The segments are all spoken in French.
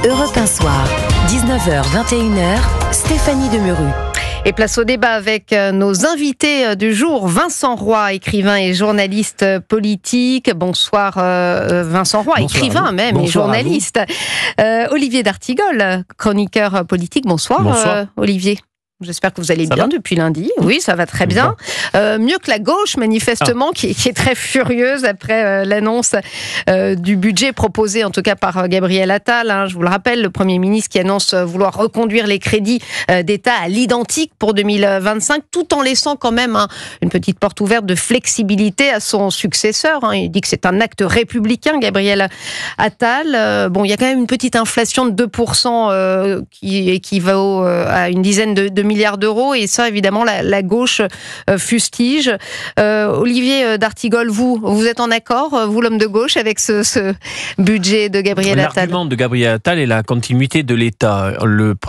Europe 1 Soir, 19h-21h, Stéphanie Demuru. Et place au débat avec nos invités du jour. Vincent Roy, écrivain et journaliste politique. Bonsoir Vincent Roy, bonsoir écrivain même bonsoir et journaliste. Olivier d'Artigol, chroniqueur politique. Bonsoir, Olivier. J'espère que vous allez bien depuis lundi. Oui, ça va très bien. Mieux que la gauche, manifestement, qui est très furieuse après l'annonce du budget proposé, en tout cas par Gabriel Attal. Je vous le rappelle, le Premier ministre qui annonce vouloir reconduire les crédits d'État à l'identique pour 2025, tout en laissant quand même une petite porte ouverte de flexibilité à son successeur. Il dit que c'est un acte républicain, Gabriel Attal. Bon, il y a quand même une petite inflation de 2% qui équivaut à une dizaine de milliards d'euros, et ça évidemment la gauche fustige. Olivier d'Artigol, vous êtes en accord, vous l'homme de gauche, avec ce budget de Gabriel Attal? L'argument de Gabriel Attal est la continuité de l'État.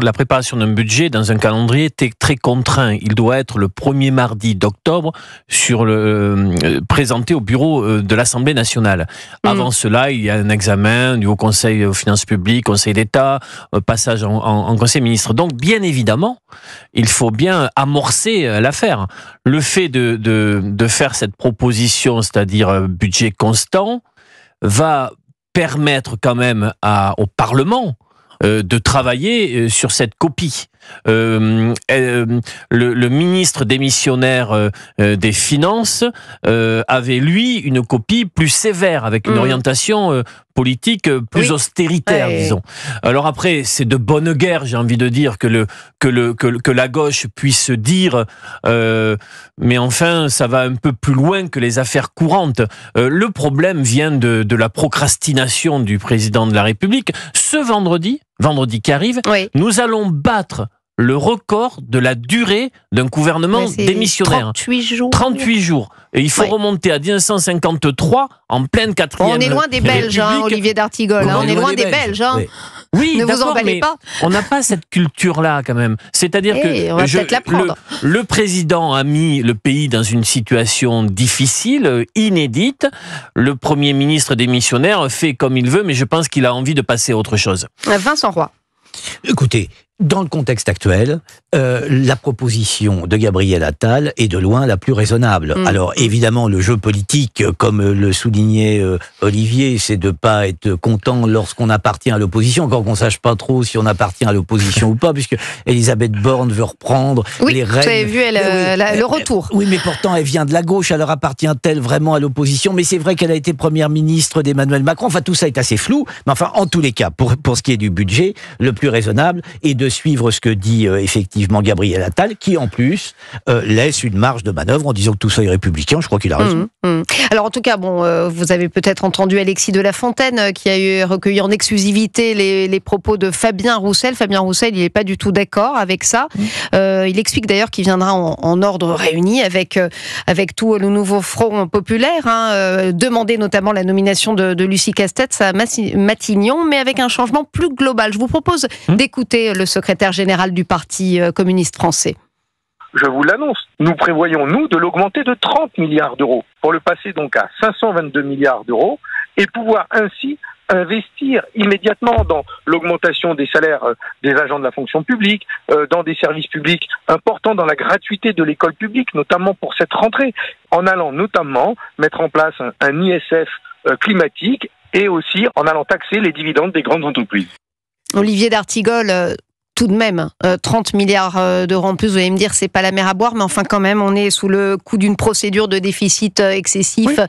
La préparation d'un budget dans un calendrier est très contraint. Il doit être le premier mardi d'octobre présenté au bureau de l'Assemblée nationale. Avant cela, il y a un examen du Haut Conseil aux finances publiques, Conseil d'État, passage en Conseil des ministres. Donc bien évidemment, il faut bien amorcer l'affaire. Le fait de faire cette proposition, c'est-à-dire budget constant, va permettre quand même au Parlement de travailler sur cette copie. Le ministre démissionnaire des Finances avait, lui, une copie plus sévère, avec une orientation politique plus austéritaire, disons. Alors après, c'est de bonne guerre, j'ai envie de dire, que la gauche puisse dire mais enfin, ça va un peu plus loin que les affaires courantes. Le problème vient de la procrastination du président de la République. Ce vendredi qui arrive, nous allons battre le record de la durée d'un gouvernement démissionnaire. 38 jours. 38 jours. Et il faut remonter à 1953, en pleine quatrième République. On est loin des Belges, Olivier d'Artigol. On est loin des Belges. Oui, ne vous emballez pas. On n'a pas cette culture-là, quand même. C'est-à-dire que le président a mis le pays dans une situation difficile, inédite. Le Premier ministre démissionnaire fait comme il veut, mais je pense qu'il a envie de passer à autre chose. Vincent Roy. Écoutez, dans le contexte actuel, la proposition de Gabriel Attal est de loin la plus raisonnable. Alors évidemment, le jeu politique, comme le soulignait Olivier, c'est de ne pas être content lorsqu'on appartient à l'opposition, encore qu'on ne sache pas trop si on appartient à l'opposition ou pas, puisque Elisabeth Borne veut reprendre les règles. Vous avez vu le retour. Oui, mais pourtant elle vient de la gauche, alors appartient-elle vraiment à l'opposition? Mais c'est vrai qu'elle a été première ministre d'Emmanuel Macron, enfin tout ça est assez flou, mais enfin en tous les cas, pour ce qui est du budget, le plus raisonnable est de suivre ce que dit effectivement Gabriel Attal, qui en plus laisse une marge de manœuvre en disant que tout ça est républicain. Je crois qu'il a raison. Alors en tout cas, vous avez peut-être entendu Alexis de La Fontaine qui a recueilli en exclusivité les propos de Fabien Roussel. Fabien Roussel, il n'est pas du tout d'accord avec ça. Il explique d'ailleurs qu'il viendra en ordre réuni avec tout le nouveau Front populaire, demander notamment la nomination de Lucie Castetz à Matignon, mais avec un changement plus global. Je vous propose d'écouter le secrétaire général du Parti communiste français. Je vous l'annonce, nous prévoyons, nous, de l'augmenter de 30 milliards d'euros, pour le passer donc à 522 milliards d'euros, et pouvoir ainsi investir immédiatement dans l'augmentation des salaires des agents de la fonction publique, dans des services publics importants, dans la gratuité de l'école publique, notamment pour cette rentrée, en allant notamment mettre en place un ISF climatique, et aussi en allant taxer les dividendes des grandes entreprises. Olivier d'Artigol, tout de même, 30 milliards d'euros en plus, vous allez me dire, c'est pas la mer à boire, mais enfin quand même, on est sous le coup d'une procédure de déficit excessif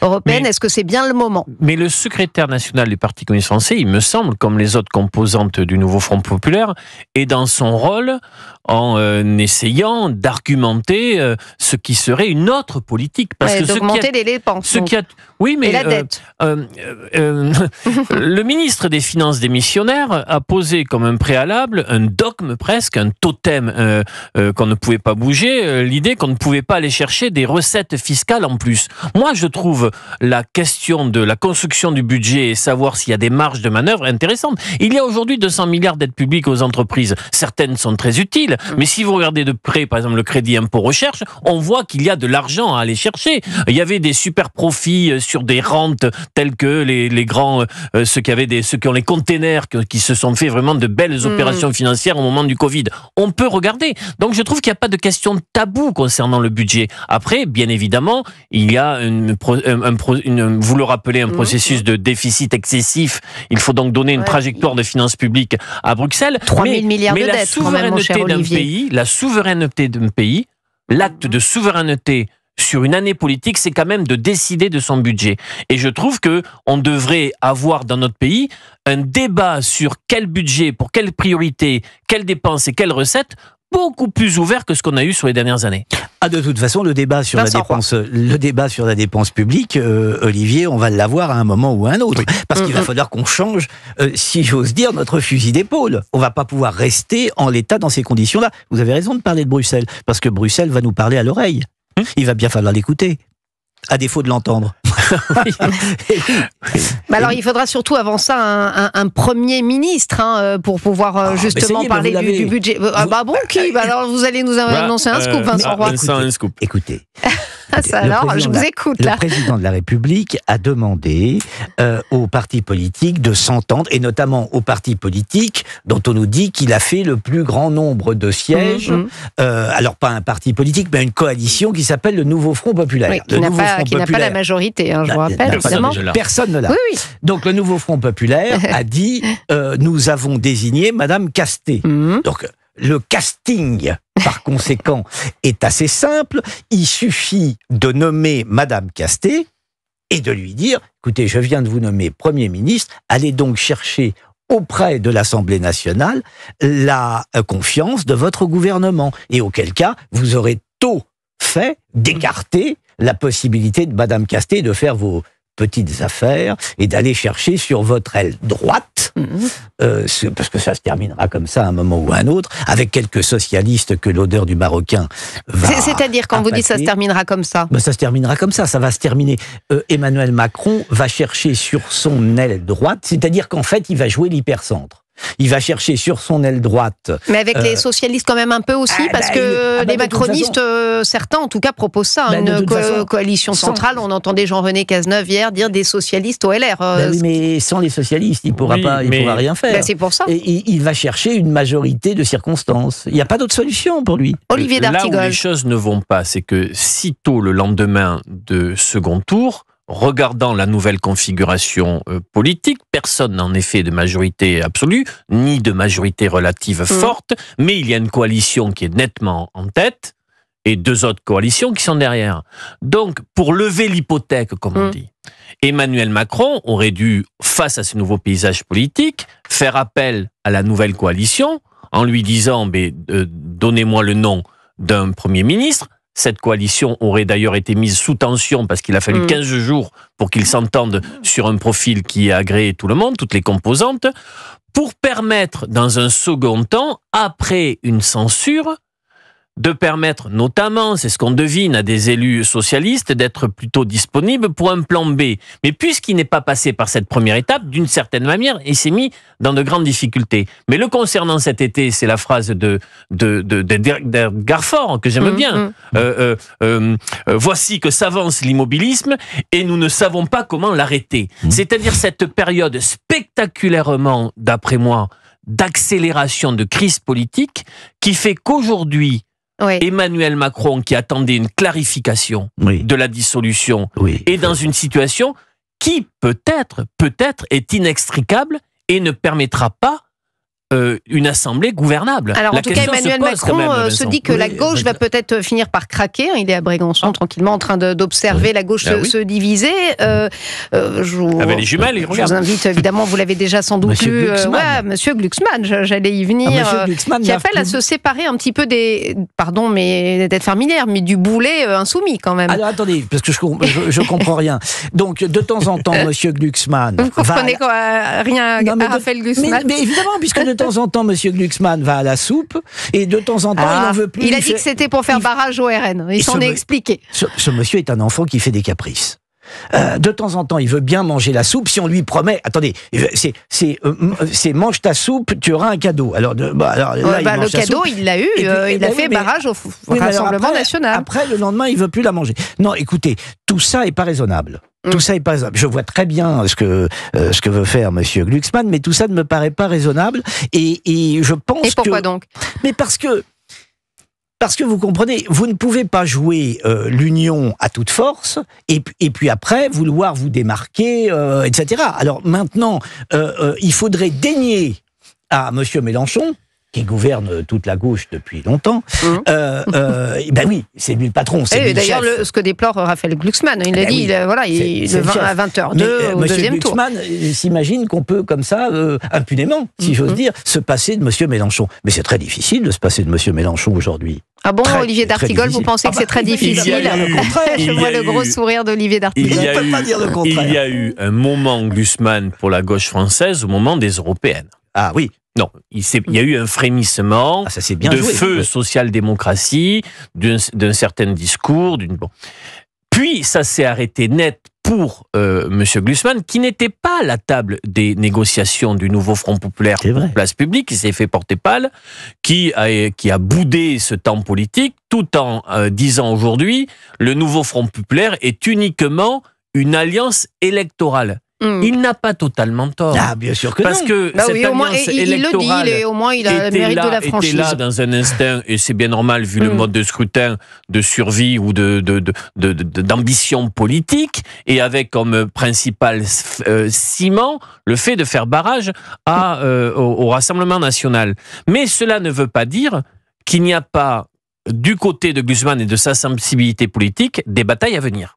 européenne. Est-ce que c'est bien le moment? Mais le secrétaire national du Parti communiste français, il me semble, comme les autres composantes du nouveau Front populaire, est dans son rôle en essayant d'argumenter ce qui serait une autre politique. Parce que d'augmenter les dépenses. Oui, mais et la dette. Le ministre des Finances démissionnaire a posé comme un préalable un dogme presque, un totem qu'on ne pouvait pas bouger, l'idée qu'on ne pouvait pas aller chercher des recettes fiscales en plus. Moi, je trouve la question de la construction du budget et savoir s'il y a des marges de manœuvre intéressante. Il y a aujourd'hui 200 milliards d'aides publiques aux entreprises. Certaines sont très utiles, mais si vous regardez de près, par exemple, le crédit impôt recherche, on voit qu'il y a de l'argent à aller chercher. Il y avait des super profits sur des rentes telles que les grands, ceux qui ont les containers, qui se sont fait vraiment de belles opérations financières au moment du Covid. On peut regarder. Donc je trouve qu'il n'y a pas de question tabou concernant le budget. Après, bien évidemment, il y a vous le rappelez, un processus de déficit excessif. Il faut donc donner une trajectoire de finances publiques à Bruxelles. 3 000 milliards de dettes, quand même, mon cher Olivier. La souveraineté d'un pays, l'acte de souveraineté sur une année politique, c'est quand même de décider de son budget. Et je trouve que on devrait avoir dans notre pays un débat sur quel budget, pour quelles priorités, quelles dépenses et quelles recettes, beaucoup plus ouvert que ce qu'on a eu sur les dernières années. Ah, de toute façon, le débat sur la dépense publique, Olivier, on va l'avoir à un moment ou à un autre. Oui. Parce qu'il va falloir qu'on change, si j'ose dire, notre fusil d'épaule. On va pas pouvoir rester en l'état dans ces conditions-là. Vous avez raison de parler de Bruxelles, parce que Bruxelles va nous parler à l'oreille. Il va bien falloir l'écouter, à défaut de l'entendre. Bah alors, il faudra surtout avant ça un Premier ministre pour pouvoir justement parler du budget. Alors vous allez nous annoncer un scoop, Vincent Roy. Écoutez. Alors, je vous écoute là. Le président de la République a demandé aux partis politiques de s'entendre, et notamment aux partis politiques dont on nous dit qu'il a fait le plus grand nombre de sièges. Alors pas un parti politique, mais une coalition qui s'appelle le Nouveau Front Populaire. Oui, qui n'a pas la majorité, je vous rappelle, évidemment. Personne ne l'a. Oui. Donc le Nouveau Front Populaire a dit nous avons désigné Madame Casté. Donc le casting, par conséquent, est assez simple. Il suffit de nommer Madame Casté et de lui dire écoutez, je viens de vous nommer Premier ministre, allez donc chercher auprès de l'Assemblée nationale la confiance de votre gouvernement. Et auquel cas, vous aurez tôt fait d'écarter la possibilité de Madame Casté de faire vos petites affaires et d'aller chercher sur votre aile droite, parce que ça se terminera comme ça à un moment ou à un autre, avec quelques socialistes que l'odeur du marocain va... C'est-à-dire, quand vous dites ça se terminera comme ça, ça se terminera comme ça va se terminer. Emmanuel Macron va chercher sur son aile droite, c'est-à-dire qu'en fait, il va jouer l'hypercentre. Il va chercher sur son aile droite. Mais avec les socialistes quand même un peu aussi, parce que les macronistes, certains en tout cas proposent ça, une coalition centrale. On entendait Jean-René Cazeneuve hier dire des socialistes au LR. Oui, mais sans les socialistes, il ne pourra rien faire. C'est pour ça. Et il va chercher une majorité de circonstances. Il n'y a pas d'autre solution pour lui. Olivier D'Artigol. Là où les choses ne vont pas, c'est que sitôt le lendemain de second tour, regardant la nouvelle configuration politique, personne n'en est fait de majorité absolue, ni de majorité relative forte, mais il y a une coalition qui est nettement en tête et deux autres coalitions qui sont derrière. Donc, pour lever l'hypothèque, comme on dit, Emmanuel Macron aurait dû, face à ce nouveau paysage politique, faire appel à la nouvelle coalition en lui disant donnez-moi le nom d'un Premier ministre. Cette coalition aurait d'ailleurs été mise sous tension parce qu'il a fallu 15 jours pour qu'ils s'entendent sur un profil qui a agréé tout le monde, toutes les composantes, pour permettre, dans un second temps, après une censure, de permettre notamment, c'est ce qu'on devine, à des élus socialistes d'être plutôt disponibles pour un plan B. Mais puisqu'il n'est pas passé par cette première étape, d'une certaine manière, il s'est mis dans de grandes difficultés. Mais le concernant cet été, c'est la phrase d'Edgar Faure, que j'aime bien. Voici que s'avance l'immobilisme et nous ne savons pas comment l'arrêter. C'est-à-dire cette période spectaculairement, d'après moi, d'accélération de crise politique qui fait qu'aujourd'hui, Emmanuel Macron, qui attendait une clarification de la dissolution, est dans une situation qui peut-être est inextricable et ne permettra pas une assemblée gouvernable. Alors en tout cas, Emmanuel Macron se dit que la gauche va peut-être finir par craquer. Il est à Brégançon tranquillement en train d'observer la gauche se diviser. Avec les jumelles, il regarde. Je vous invite évidemment, vous l'avez déjà sans doute lu, Monsieur Glucksmann, j'allais y venir, qui appelle à se séparer un petit peu pardon, mais d'être familière, mais du boulet insoumis quand même. Alors attendez, parce que je comprends rien. Donc de temps en temps, Monsieur Glucksmann... Vous comprenez rien à Raphaël Glucksmann? Mais évidemment, puisque de temps temps en temps, M. Glucksmann va à la soupe, et de temps en temps, il n'en veut plus. Il a dit que c'était pour faire barrage au RN. Il s'en est expliqué. Ce monsieur est un enfant qui fait des caprices. De temps en temps, il veut bien manger la soupe. Si on lui promet, attendez, c'est mange ta soupe, tu auras un cadeau. Alors, là, le cadeau, il l'a eu. Il a fait barrage au Rassemblement national. Après, le lendemain, il veut plus la manger. Non, écoutez, tout ça est pas raisonnable. Tout ça est pas raisonnable. Je vois très bien ce que veut faire Monsieur Glucksmann, mais tout ça ne me paraît pas raisonnable. Et je pense que. Et pourquoi donc? Mais parce que vous comprenez, vous ne pouvez pas jouer l'union à toute force et puis après vouloir vous démarquer, etc. Alors maintenant, il faudrait dénier à Monsieur Mélenchon, qui gouverne toute la gauche depuis longtemps, ben oui, c'est lui le patron, c'est lui le chef. D'ailleurs, ce que déplore Raphaël Glucksmann, il a dit, voilà, il le 20 à 20h2 au deuxième tour. Monsieur Glucksmann s'imagine qu'on peut, comme ça, impunément, si j'ose dire, se passer de Monsieur Mélenchon. Mais c'est très difficile de se passer de Monsieur Mélenchon aujourd'hui. Ah bon, Olivier d'Artigol, vous pensez que c'est très difficile? Je vois le gros sourire d'Olivier d'Artigol. Il y a eu un moment Glucksmann pour la gauche française au moment des européennes. Ah oui. Non, il y a eu un frémissement de feu social-démocratie, d'un certain discours. Puis ça s'est arrêté net pour M. Glucksmann, qui n'était pas à la table des négociations du nouveau Front populaire pour place publique, qui s'est fait porter pâle, qui a boudé ce temps politique, tout en disant aujourd'hui, le nouveau Front populaire est uniquement une alliance électorale. Il n'a pas totalement tort. Ah, bien sûr que parce non. que cette alliance électorale il au moins il a le mérite de la franchise. était là dans un instinct, et c'est bien normal vu le mode de scrutin, de survie ou d'ambition politique, et avec comme principal ciment le fait de faire barrage au Rassemblement national. Mais cela ne veut pas dire qu'il n'y a pas, du côté de Glucksmann et de sa sensibilité politique, des batailles à venir.